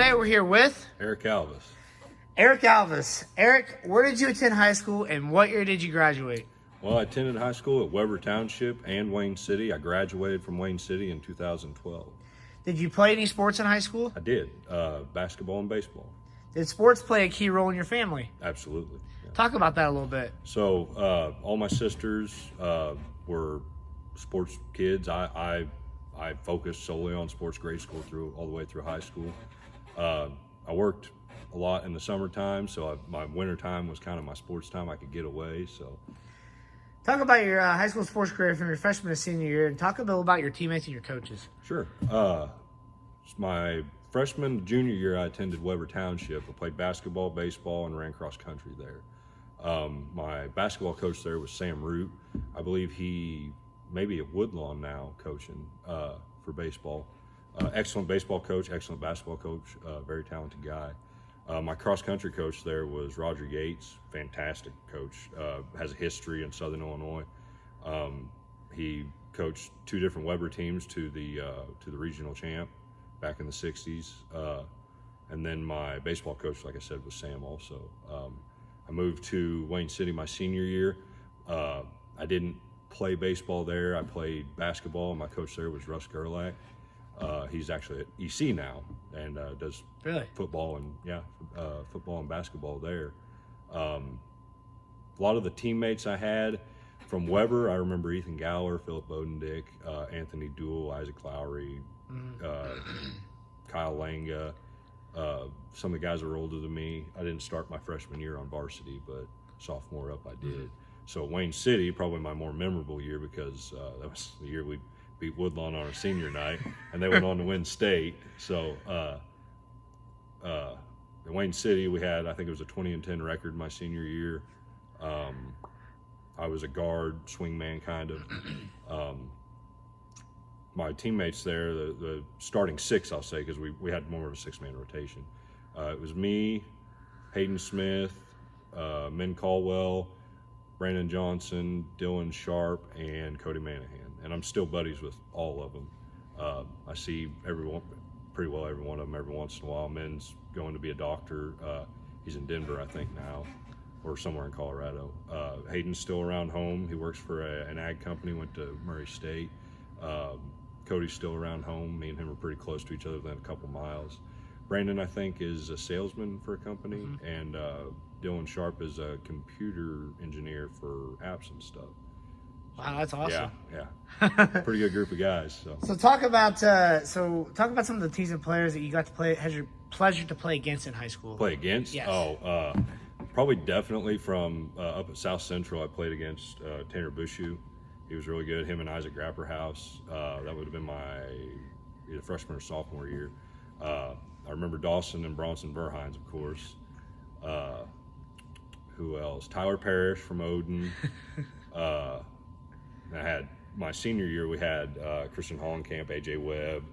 today we're here with Alvis. Eric Alvis. Eric, where did you attend high school and what year did you graduate? Well, I attended high school at Weber Township and Wayne City. I graduated from Wayne City in 2012. Did you play any sports in high school? I did, basketball and baseball. Did sports play a key role in your family? Absolutely. Yeah. Talk about that a little bit. So all my sisters were sports kids. I focused solely on sports grade school all the way through high school. I worked a lot in the summertime, so my winter time was kind of my sports time. I could get away. So, talk about your high school sports career from your freshman to senior year, and talk a little about your teammates and your coaches. Sure. My freshman to junior year, I attended Weber Township. I played basketball, baseball, and ran cross country there. My basketball coach there was Sam Root. I believe he may be at Woodlawn now coaching for baseball. Excellent baseball coach, excellent basketball coach, very talented guy. My cross-country coach there was Roger Yates, fantastic coach, has a history in Southern Illinois. He coached two different Weber teams to the regional champ back in the 60s. And then my baseball coach, like I said, was Sam also. I moved to Wayne City my senior year. I didn't play baseball there. I played basketball. My coach there was Russ Gerlach. He's actually at EC now and does football and basketball there. A lot of the teammates I had from Weber, I remember Ethan Gower, Philip Bodendick, Anthony Duell, Isaac Lowry, Kyle Langa. Some of the guys were older than me. I didn't start my freshman year on varsity, but sophomore up I did. So Wayne City, probably my more memorable year because that was the year we beat Woodlawn on our senior night, and they went on to win state. So at Wayne City, we had, I think it was a 20-10 record my senior year. I was a guard, swingman kind of. My teammates there, the starting six, I'll say, because we had more of a six-man rotation. It was me, Hayden Smith, Min Caldwell, Brandon Johnson, Dylan Sharp, and Cody Manahan. And I'm still buddies with all of them. I see pretty well every one of them every once in a while. Min's going to be a doctor. He's in Denver, I think, now, or somewhere in Colorado. Hayden's still around home. He works for an ag company, went to Murray State. Cody's still around home. Me and him are pretty close to each other within a couple miles. Brandon, I think, is a salesman for a company, and Dylan Sharp is a computer engineer for apps and stuff. Wow, that's awesome. Yeah. Pretty good group of guys. So talk about some of the teams and players that you got to play, had your pleasure to play against in high school. Play against? Yes. Probably definitely from up at South Central. I played against Tanner Bushu. He was really good. Him and Isaac Grapperhouse. That would have been my either freshman or sophomore year. I remember Dawson and Bronson Verhines, of course. Who else? Tyler Parrish from Odin. I had my senior year. We had Christian Hollenkamp, AJ Webb,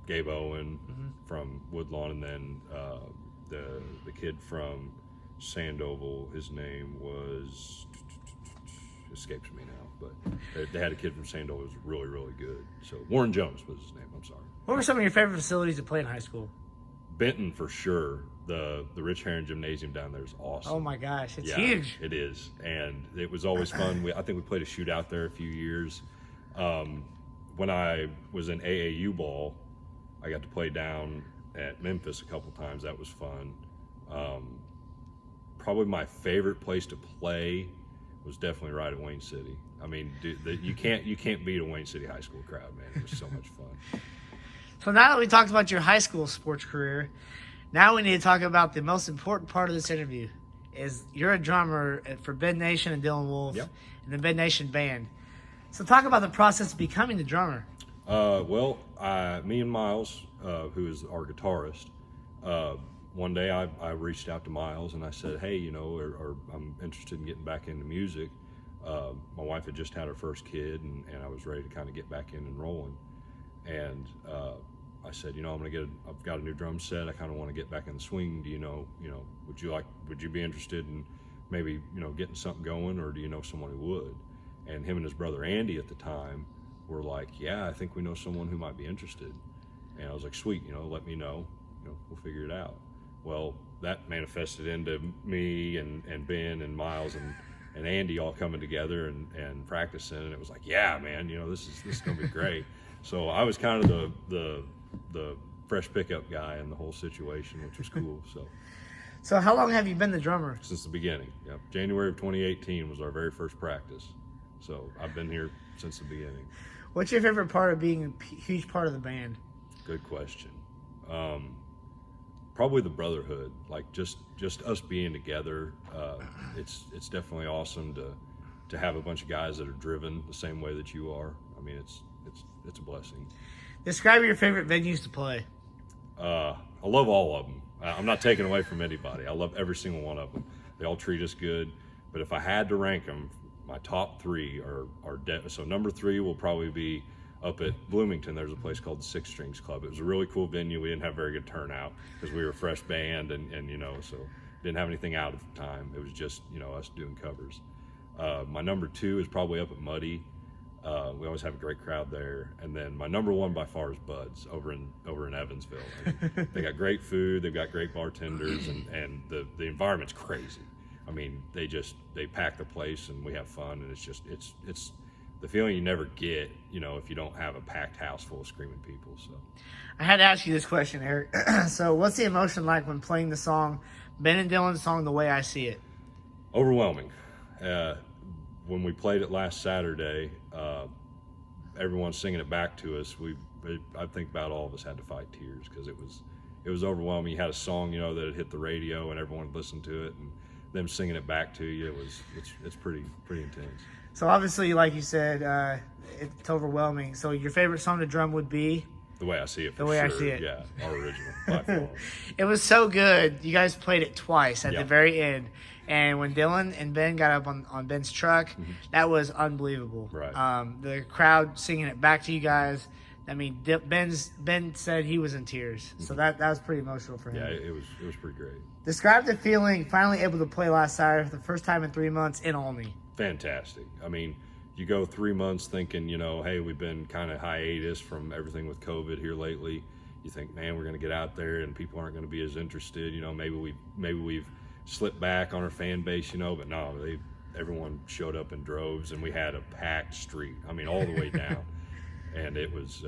Gabe Owen from Woodlawn, and then the kid from Sandoval. His name was escapes me now, but they had a kid from Sandoval who was really, really good. So Warren Jones was his name. I'm sorry. What were some of your favorite facilities to play in high school? Benton for sure. The Rich Herron Gymnasium down there is awesome. Oh my gosh, it's huge. It is, and it was always fun. I think we played a shootout there a few years. When I was in AAU ball, I got to play down at Memphis a couple times. That was fun. Probably my favorite place to play was definitely right at Wayne City. I mean, you can't beat a Wayne City high school crowd, man. It was so much fun. So now that we talked about your high school sports career, now we need to talk about the most important part of this interview. Is you're a drummer for Bed Nation and Dylan Wolf and the Bed Nation band. So talk about the process of becoming the drummer. Me and Miles, who is our guitarist, one day I reached out to Miles and I said, hey, I'm interested in getting back into music. My wife had just had her first kid and I was ready to kind of get back in and rolling. And I said, I've got a new drum set. I kind of want to get back in the swing. Do you know, would you be interested in maybe, getting something going, or do you know someone who would? And him and his brother Andy at the time were like, yeah, I think we know someone who might be interested. And I was like, sweet, let me know, we'll figure it out. Well, that manifested into me and Ben and Miles and Andy all coming together and practicing, and it was like, yeah, man, this is gonna be great. So I was kind of the fresh pickup guy in the whole situation, which was cool. So how long have you been the drummer? Since the beginning. Yep. January of 2018 was our very first practice. So I've been here since the beginning. What's your favorite part of being a huge part of the band? Good question. Probably the brotherhood, like just us being together. It's definitely awesome to have a bunch of guys that are driven the same way that you are. I mean, it's a blessing. Describe your favorite venues to play. I love all of them. I'm not taking away from anybody. I love every single one of them. They all treat us good. But if I had to rank them, my top three are so number 3 will probably be up at Bloomington. There's a place called the Six Strings Club. It was a really cool venue. We didn't have very good turnout because we were a fresh band and so didn't have anything out at the time. It was just us doing covers. My number 2 is probably up at Muddy. We always have a great crowd there. And then my number 1 by far is Bud's over in Evansville. And they got great food, they've got great bartenders, and the environment's crazy. I mean, they pack the place and we have fun, and it's the feeling you never get, if you don't have a packed house full of screaming people. So I had to ask you this question, Eric. So what's the emotion like when playing the song, Ben and Dylan's song, The Way I See It? Overwhelming. When we played it last Saturday, everyone singing it back to us, I think about all of us had to fight tears because it was overwhelming. You had a song, that had hit the radio and everyone listened to it, and them singing it back to you, it's pretty intense. So obviously, like you said, it's overwhelming. So your favorite song to drum would be? The Way I See It. The Way I See It. Yeah, our original by far. It was so good. You guys played it twice at Yeah. the very end. And when Dylan and Ben got up on Ben's truck, that was unbelievable. Right. The crowd singing it back to you guys. I mean, Ben said he was in tears. So that was pretty emotional for him. Yeah, it was pretty great. Describe the feeling finally able to play last Saturday for the first time in 3 months in Olney. Fantastic. I mean, you go 3 months thinking, hey, we've been kind of hiatus from everything with COVID here lately. You think, man, we're going to get out there and people aren't going to be as interested. Maybe we've slipped back on our fan base, but no, everyone showed up in droves, and we had a packed street. I mean, all the way down. And it was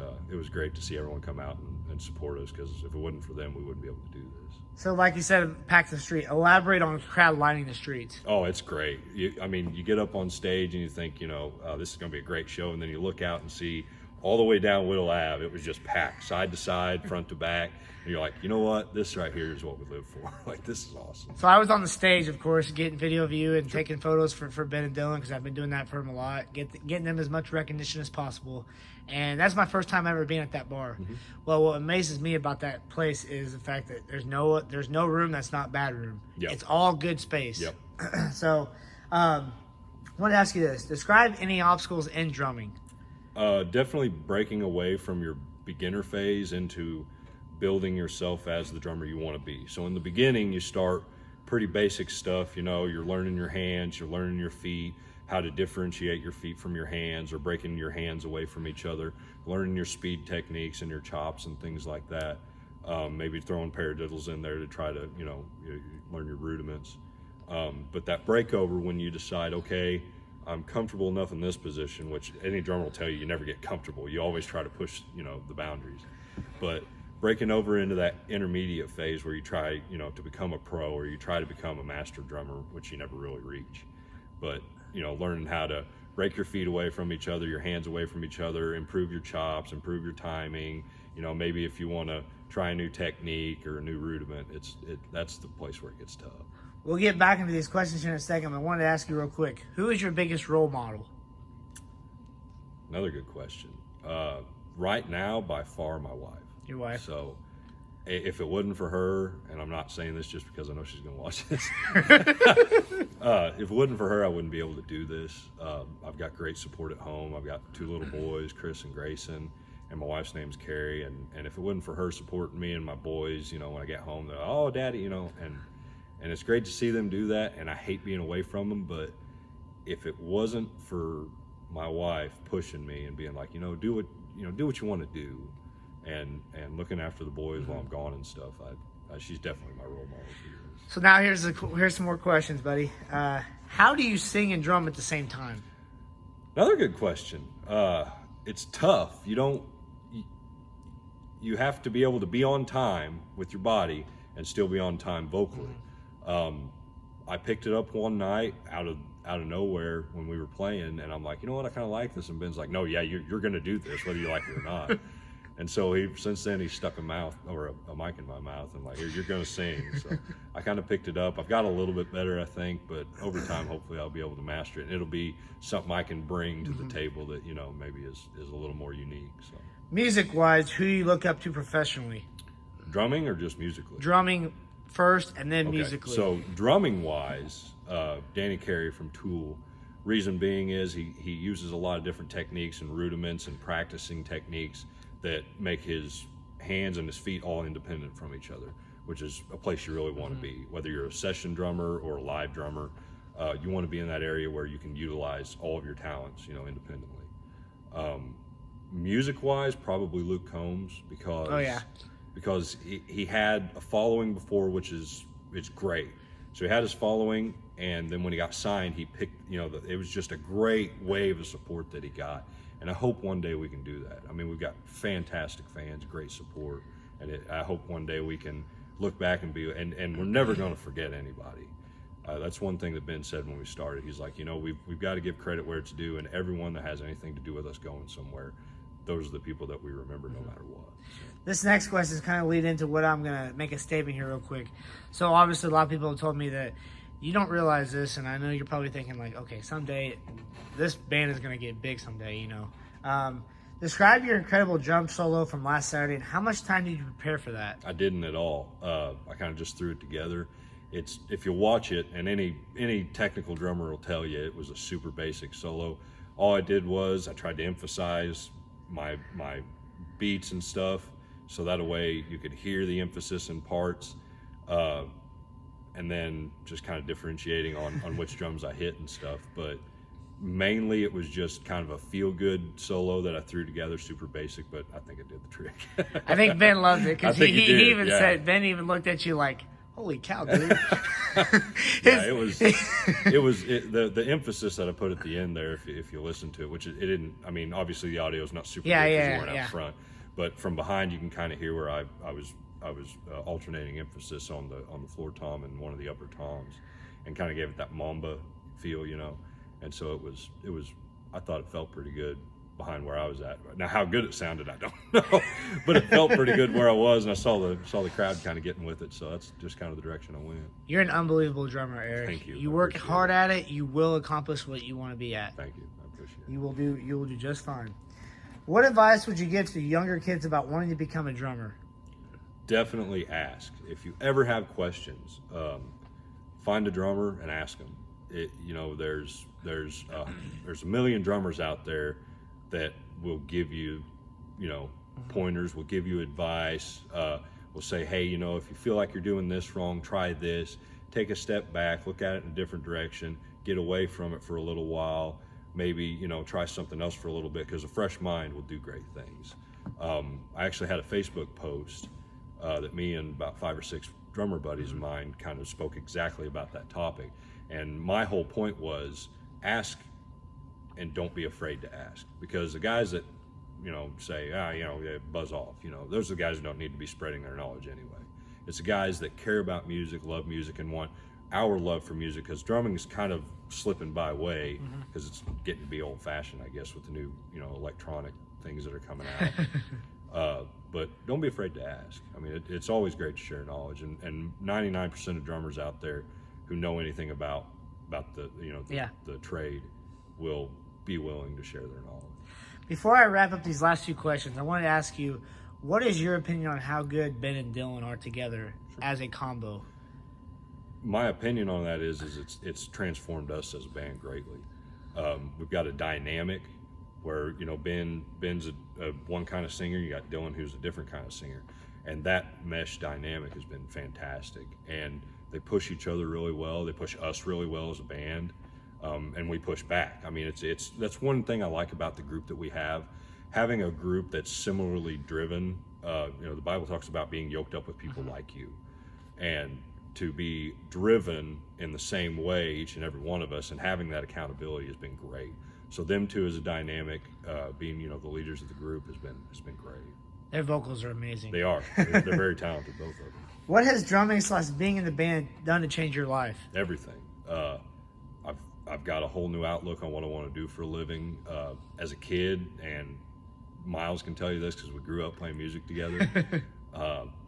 great to see everyone come out and support us, because if it wasn't for them, we wouldn't be able to do this. So like you said, pack the street. Elaborate on the crowd lining the streets. Oh, it's great. You get up on stage and you think, this is going to be a great show. And then you look out and see all the way down Whittle Ave, it was just packed side to side, front to back. And you're like, you know what? This right here is what we live for. Like, this is awesome. So I was on the stage, of course, getting video of you and taking photos for Ben and Dylan, because I've been doing that for them a lot, getting them as much recognition as possible. And that's my first time ever being at that bar. Mm-hmm. Well, what amazes me about that place is the fact that there's no room that's not bad room. Yep. It's all good space. Yep. So I want to ask you this. Describe any obstacles in drumming. Definitely breaking away from your beginner phase into building yourself as the drummer you want to be. So in the beginning, you start pretty basic stuff. You're learning your hands, you're learning your feet, how to differentiate your feet from your hands, or breaking your hands away from each other, learning your speed techniques and your chops and things like that. Maybe throwing paradiddles in there to try to, learn your rudiments. But that breakover, when you decide, okay, I'm comfortable enough in this position, which any drummer will tell you, you never get comfortable. You always try to push, the boundaries. But breaking over into that intermediate phase where you try, to become a pro, or you try to become a master drummer, which you never really reach. But, learning how to break your feet away from each other, your hands away from each other, improve your chops, improve your timing. Maybe if you want to try a new technique or a new rudiment, that's the place where it gets tough. We'll get back into these questions here in a second, but I wanted to ask you real quick. Who is your biggest role model? Another good question. Right now, by far, my wife. Your wife. So if it wasn't for her, and I'm not saying this just because I know she's going to watch this. If it wasn't for her, I wouldn't be able to do this. I've got great support at home. I've got 2 little boys, Chris and Grayson, and my wife's name's Carrie. And if it wasn't for her supporting me and my boys, when I get home, they're like, oh, Daddy, and it's great to see them do that, and I hate being away from them. But if it wasn't for my wife pushing me and being like, do what you want to do, and looking after the boys while I'm gone and stuff. She's definitely my role model. So now here's some more questions, buddy. How do you sing and drum at the same time? Another good question. It's tough. You have to be able to be on time with your body and still be on time vocally. I picked it up one night out of nowhere when we were playing, and I'm like, you know what, I kind of like this. And Ben's like, no, yeah, you're going to do this whether you like it or not. And so since then he stuck a mic in my mouth and like, here, you're going to sing. So I kind of picked it up. I've got a little bit better, I think, but over time, hopefully I'll be able to master it. And it'll be something I can bring to the table that, maybe is a little more unique. So, music-wise, who do you look up to professionally? Drumming or just musically? Drumming first and then Okay. musically. So drumming-wise, Danny Carey from Tool. Reason being is he uses a lot of different techniques and rudiments and practicing techniques that make his hands and his feet all independent from each other, which is a place you really want to be. Whether you're a session drummer or a live drummer, you want to be in that area where you can utilize all of your talents, independently. Music-wise, probably Luke Combs because he had a following before, it's great. So he had his following, and then when he got signed, he picked, it was just a great wave of support that he got. And I hope one day we can do that. I mean, we've got fantastic fans, great support, and I hope one day we can look back and and we're never going to forget anybody. That's one thing that Ben said when we started. He's like, we've got to give credit where it's due, and everyone that has anything to do with us going somewhere, those are the people that we remember no matter what. So. This next question is kind of lead into what I'm going to make a statement here real quick. So obviously a lot of people have told me that you don't realize this, and I know you're probably thinking like, okay, someday this band is going to get big someday, Describe your incredible drum solo from last Saturday, and how much time did you prepare for that? I didn't at all. I kind of just threw it together. If you watch it, and any technical drummer will tell you, it was a super basic solo. All I did was I tried to emphasize my beats and stuff, so that way you could hear the emphasis in parts, and then just kind of differentiating on which drums I hit and stuff. But mainly it was just kind of a feel-good solo that I threw together, super basic, but I think it did the trick. I think Ben loved it, because he even yeah. said, Ben even looked at you like, holy cow, dude. Yeah, the emphasis that I put at the end there, if you listen to it, which it didn't, I mean, obviously the audio is not super good because you weren't out front, but from behind you can kind of hear where I was alternating emphasis on the floor tom and one of the upper toms, and kind of gave it that mamba feel, and so it was I thought it felt pretty good behind where I was at. Now how good it sounded, I don't know, but it felt pretty good where I was, and I saw the crowd kind of getting with it, so that's just kind of the direction I went. You're an unbelievable drummer, Eric. Thank you. You work hard at it, you will accomplish what you want to be at. Thank you. I appreciate it. You will do just fine. What advice would you give to younger kids about wanting to become a drummer? Definitely ask. If you ever have questions, find a drummer and ask them. There's a million drummers out there that will give you, pointers, will give you advice, will say, hey, if you feel like you're doing this wrong, try this. Take a step back, look at it in a different direction, get away from it for a little while, maybe, try something else for a little bit, because a fresh mind will do great things. I actually had a Facebook post that me and about 5 or 6 drummer buddies of mine kind of spoke exactly about that topic. And my whole point was ask and don't be afraid to ask, because the guys that, say, buzz off, those are the guys who don't need to be spreading their knowledge anyway. It's the guys that care about music, love music, and want our love for music, because drumming is kind of slipping by way, because it's getting to be old fashioned, I guess, with the new, electronic things that are coming out. But don't be afraid to ask. I mean, it's always great to share knowledge, and 99% of drummers out there who know anything about the the trade will be willing to share their knowledge. Before I wrap up these last few questions, I wanted to ask you, what is your opinion on how good Ben and Dylan are together as a combo? My opinion on that is it's transformed us as a band greatly. We've got a dynamic where Ben's a one kind of singer, you got Dylan who's a different kind of singer, and that mesh dynamic has been fantastic. And they push each other really well. They push us really well as a band, and we push back. I mean, that's one thing I like about the group that we have. Having a group that's similarly driven The Bible talks about being yoked up with people like you, and to be driven in the same way, each and every one of us, and having that accountability has been great. So them two as a dynamic, being the leaders of the group has been great. Their vocals are amazing. They are. They're very talented, both of them. What has drumming / being in the band done to change your life? Everything. I've got a whole new outlook on what I want to do for a living. As a kid, and Miles can tell you this because we grew up playing music together.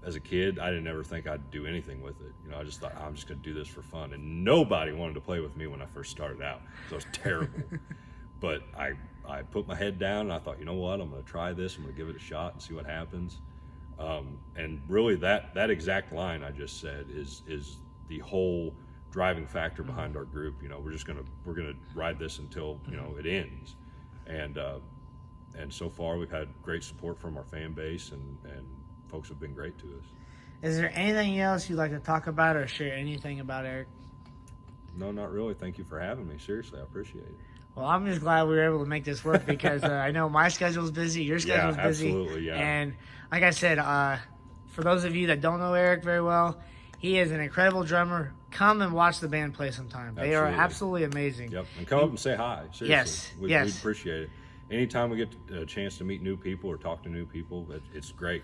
As a kid, I didn't ever think I'd do anything with it. I just thought I'm just going to do this for fun. And nobody wanted to play with me when I first started out. So it was terrible. But I put my head down and I thought, you know what, I'm going to try this. I'm going to give it a shot and see what happens. And really that exact line I just said is the whole driving factor behind our group. We're gonna ride this until it ends. And so far we've had great support from our fan base, and folks have been great to us. Is there anything else you'd like to talk about or share anything about, Eric? No, not really. Thank you for having me. Seriously, I appreciate it. Well, I'm just glad we were able to make this work because I know my schedule's busy, your schedule's busy. Absolutely, yeah. And like I said, for those of you that don't know Eric very well, he is an incredible drummer. Come and watch the band play sometime. They are absolutely amazing. Yep, and come up and say hi. Seriously. Yes, we appreciate it. Anytime we get a chance to meet new people or talk to new people, it's great.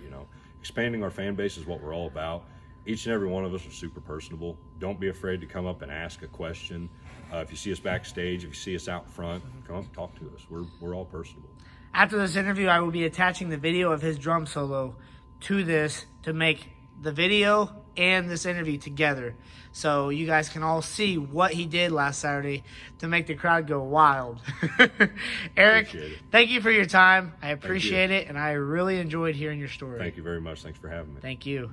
Expanding our fan base is what we're all about. Each and every one of us are super personable. Don't be afraid to come up and ask a question. If you see us backstage, if you see us out front, come up and talk to us. We're all personable. After this interview, I will be attaching the video of his drum solo to this to make the video and this interview together, so you guys can all see what he did last Saturday to make the crowd go wild. Eric, thank you for your time. I appreciate it, and I really enjoyed hearing your story. Thank you very much. Thanks for having me. Thank you.